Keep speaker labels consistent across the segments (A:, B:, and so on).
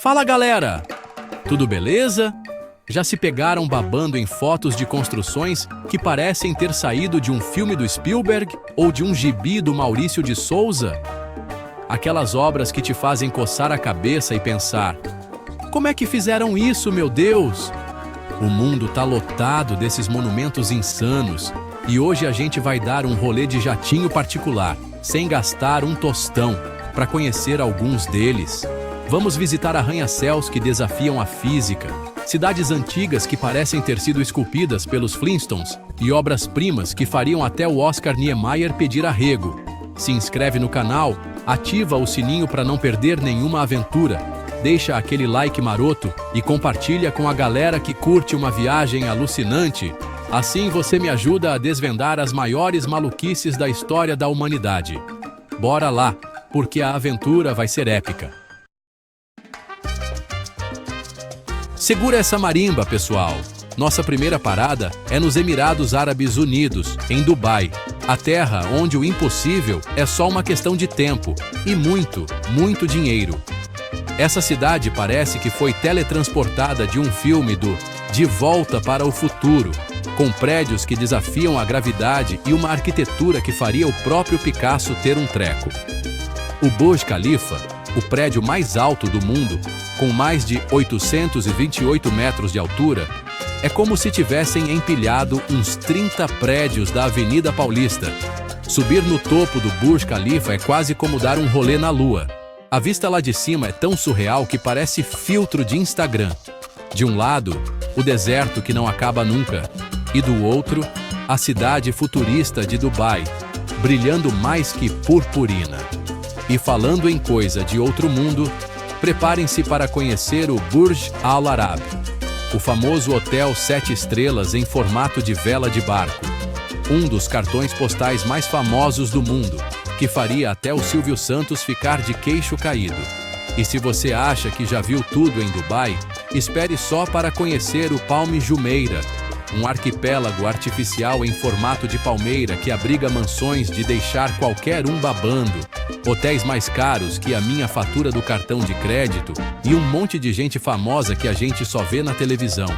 A: Fala galera! Tudo beleza? Já se pegaram babando em fotos de construções que parecem ter saído de um filme do Spielberg ou de um gibi do Maurício de Souza? Aquelas obras que te fazem coçar a cabeça e pensar: como é que fizeram isso, meu Deus? O mundo tá lotado desses monumentos insanos e hoje a gente vai dar um rolê de jatinho particular, sem gastar um tostão, para conhecer alguns deles. Vamos visitar arranha-céus que desafiam a física, cidades antigas que parecem ter sido esculpidas pelos Flintstones e obras-primas que fariam até o Oscar Niemeyer pedir arrego. Se inscreve no canal, ativa o sininho para não perder nenhuma aventura, deixa aquele like maroto e compartilha com a galera que curte uma viagem alucinante. Assim você me ajuda a desvendar as maiores maluquices da história da humanidade. Bora lá, porque a aventura vai ser épica. Segura essa marimba, pessoal! Nossa primeira parada é nos Emirados Árabes Unidos, em Dubai, a terra onde o impossível é só uma questão de tempo e muito, muito dinheiro. Essa cidade parece que foi teletransportada de um filme do De Volta para o Futuro, com prédios que desafiam a gravidade e uma arquitetura que faria o próprio Picasso ter um treco. O Burj Khalifa, o prédio mais alto do mundo, com mais de 828 metros de altura, é como se tivessem empilhado uns 30 prédios da Avenida Paulista. Subir no topo do Burj Khalifa é quase como dar um rolê na Lua. A vista lá de cima é tão surreal que parece filtro de Instagram. De um lado, o deserto que não acaba nunca, e do outro, a cidade futurista de Dubai, brilhando mais que purpurina. E falando em coisa de outro mundo, preparem-se para conhecer o Burj Al Arab, o famoso hotel 7 estrelas em formato de vela de barco, um dos cartões postais mais famosos do mundo, que faria até o Silvio Santos ficar de queixo caído. E se você acha que já viu tudo em Dubai, espere só para conhecer o Palm Jumeirah, um arquipélago artificial em formato de palmeira que abriga mansões de deixar qualquer um babando, hotéis mais caros que a minha fatura do cartão de crédito e um monte de gente famosa que a gente só vê na televisão.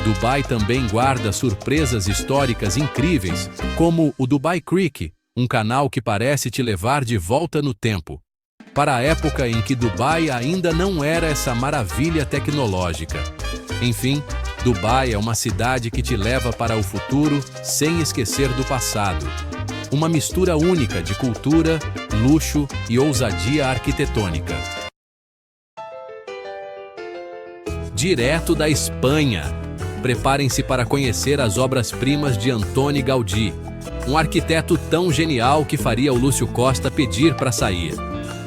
A: Dubai também guarda surpresas históricas incríveis, como o Dubai Creek, um canal que parece te levar de volta no tempo, para a época em que Dubai ainda não era essa maravilha tecnológica. Enfim, Dubai é uma cidade que te leva para o futuro sem esquecer do passado. Uma mistura única de cultura, luxo e ousadia arquitetônica. Direto da Espanha. Preparem-se para conhecer as obras-primas de Antoni Gaudí, um arquiteto tão genial que faria o Lúcio Costa pedir para sair.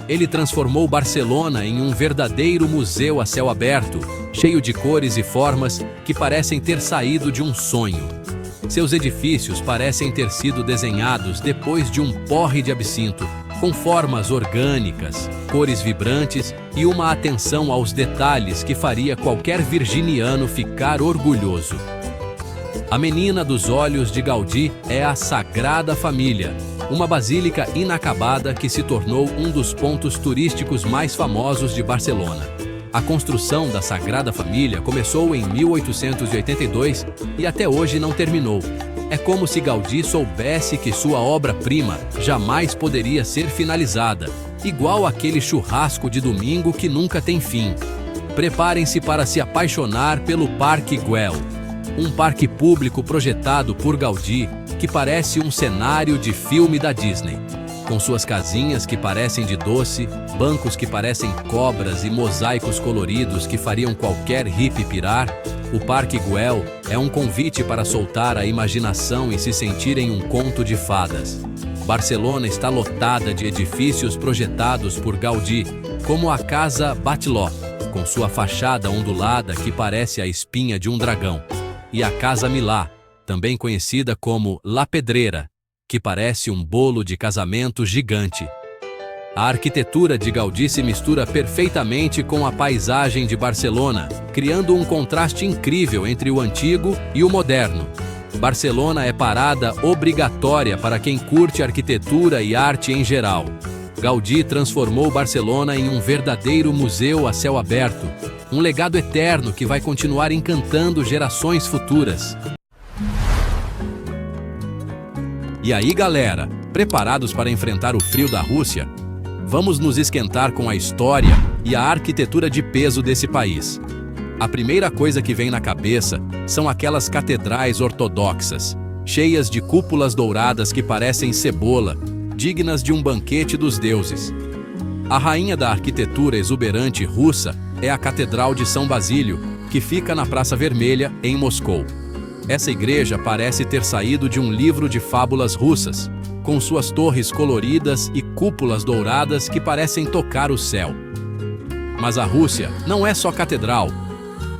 A: Ele transformou Barcelona em um verdadeiro museu a céu aberto, cheio de cores e formas que parecem ter saído de um sonho. Seus edifícios parecem ter sido desenhados depois de um porre de absinto, com formas orgânicas, cores vibrantes e uma atenção aos detalhes que faria qualquer virginiano ficar orgulhoso. A menina dos olhos de Gaudí é a Sagrada Família, uma basílica inacabada que se tornou um dos pontos turísticos mais famosos de Barcelona. A construção da Sagrada Família começou em 1882 e até hoje não terminou. É como se Gaudí soubesse que sua obra-prima jamais poderia ser finalizada, igual aquele churrasco de domingo que nunca tem fim. Preparem-se para se apaixonar pelo Parque Güell, um parque público projetado por Gaudí que parece um cenário de filme da Disney. Com suas casinhas que parecem de doce, bancos que parecem cobras e mosaicos coloridos que fariam qualquer hippie pirar, o Parque Güell é um convite para soltar a imaginação e se sentir em um conto de fadas. Barcelona está lotada de edifícios projetados por Gaudí, como a Casa Batlló, com sua fachada ondulada que parece a espinha de um dragão, e a Casa Milà, também conhecida como La Pedrera, que parece um bolo de casamento gigante. A arquitetura de Gaudí se mistura perfeitamente com a paisagem de Barcelona, criando um contraste incrível entre o antigo e o moderno. Barcelona é parada obrigatória para quem curte arquitetura e arte em geral. Gaudí transformou Barcelona em um verdadeiro museu a céu aberto, um legado eterno que vai continuar encantando gerações futuras. E aí, galera, preparados para enfrentar o frio da Rússia? Vamos nos esquentar com a história e a arquitetura de peso desse país. A primeira coisa que vem na cabeça são aquelas catedrais ortodoxas, cheias de cúpulas douradas que parecem cebola, dignas de um banquete dos deuses. A rainha da arquitetura exuberante russa é a Catedral de São Basílio, que fica na Praça Vermelha, em Moscou. Essa igreja parece ter saído de um livro de fábulas russas, com suas torres coloridas e cúpulas douradas que parecem tocar o céu. Mas a Rússia não é só catedral.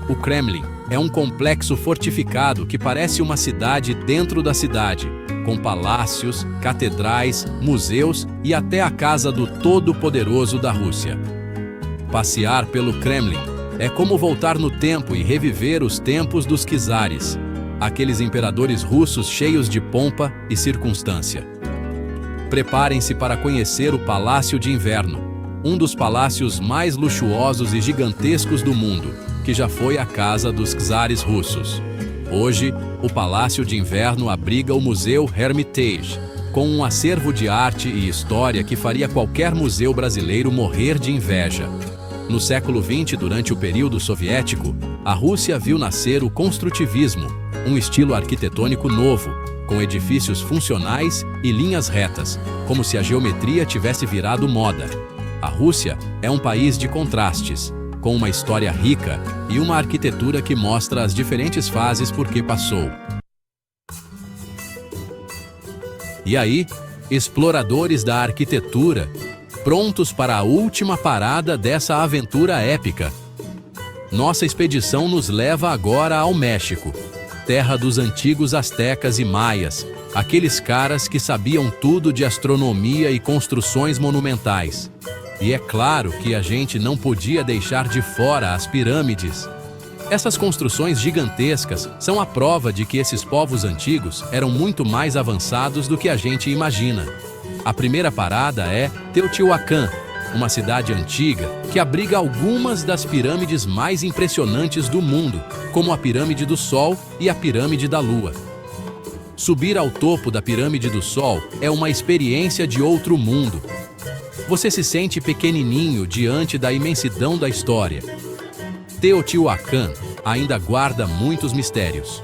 A: O Kremlin é um complexo fortificado que parece uma cidade dentro da cidade, com palácios, catedrais, museus e até a casa do Todo-Poderoso da Rússia. Passear pelo Kremlin é como voltar no tempo e reviver os tempos dos czares, aqueles imperadores russos cheios de pompa e circunstância. Preparem-se para conhecer o Palácio de Inverno, um dos palácios mais luxuosos e gigantescos do mundo, que já foi a casa dos czares russos. Hoje, o Palácio de Inverno abriga o Museu Hermitage, com um acervo de arte e história que faria qualquer museu brasileiro morrer de inveja. No século XX, durante o período soviético, a Rússia viu nascer o construtivismo, um estilo arquitetônico novo, com edifícios funcionais e linhas retas, como se a geometria tivesse virado moda. A Rússia é um país de contrastes, com uma história rica e uma arquitetura que mostra as diferentes fases por que passou. E aí, exploradores da arquitetura, prontos para a última parada dessa aventura épica. Nossa expedição nos leva agora ao México, terra dos antigos astecas e maias, aqueles caras que sabiam tudo de astronomia e construções monumentais. E é claro que a gente não podia deixar de fora as pirâmides. Essas construções gigantescas são a prova de que esses povos antigos eram muito mais avançados do que a gente imagina. A primeira parada é Teotihuacan, uma cidade antiga que abriga algumas das pirâmides mais impressionantes do mundo, como a Pirâmide do Sol e a Pirâmide da Lua. Subir ao topo da Pirâmide do Sol é uma experiência de outro mundo. Você se sente pequenininho diante da imensidão da história. Teotihuacan ainda guarda muitos mistérios.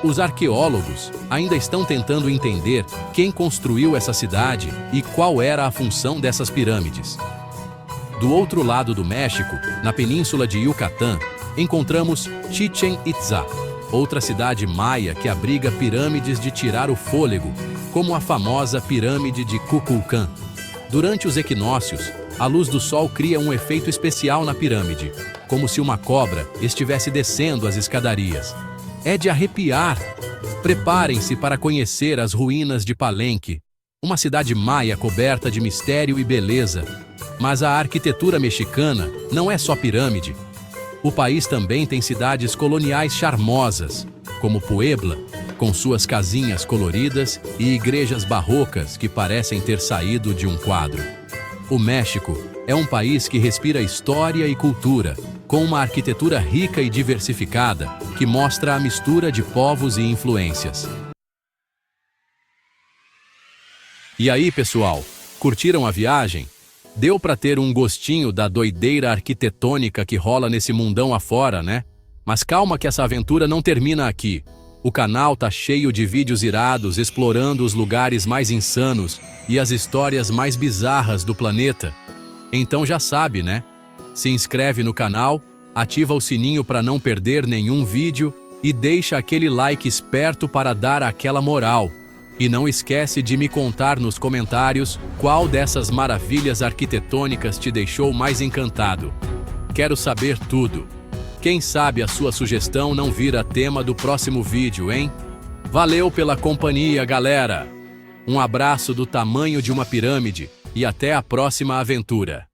A: Os arqueólogos ainda estão tentando entender quem construiu essa cidade e qual era a função dessas pirâmides. Do outro lado do México, na península de Yucatán, encontramos Chichén Itzá, outra cidade maia que abriga pirâmides de tirar o fôlego, como a famosa Pirâmide de Kukulcán. Durante os equinócios, a luz do sol cria um efeito especial na pirâmide, como se uma cobra estivesse descendo as escadarias. É de arrepiar! Preparem-se para conhecer as ruínas de Palenque, uma cidade maia coberta de mistério e beleza. Mas a arquitetura mexicana não é só pirâmide. O país também tem cidades coloniais charmosas, como Puebla, com suas casinhas coloridas e igrejas barrocas que parecem ter saído de um quadro. O México é um país que respira história e cultura, com uma arquitetura rica e diversificada que mostra a mistura de povos e influências. E aí, pessoal, curtiram a viagem? Deu para ter um gostinho da doideira arquitetônica que rola nesse mundão afora, né? Mas calma que essa aventura não termina aqui. O canal tá cheio de vídeos irados explorando os lugares mais insanos e as histórias mais bizarras do planeta. Então já sabe, né? Se inscreve no canal, ativa o sininho para não perder nenhum vídeo e deixa aquele like esperto para dar aquela moral. E não esquece de me contar nos comentários qual dessas maravilhas arquitetônicas te deixou mais encantado. Quero saber tudo. Quem sabe a sua sugestão não vira tema do próximo vídeo, hein? Valeu pela companhia, galera! Um abraço do tamanho de uma pirâmide e até a próxima aventura!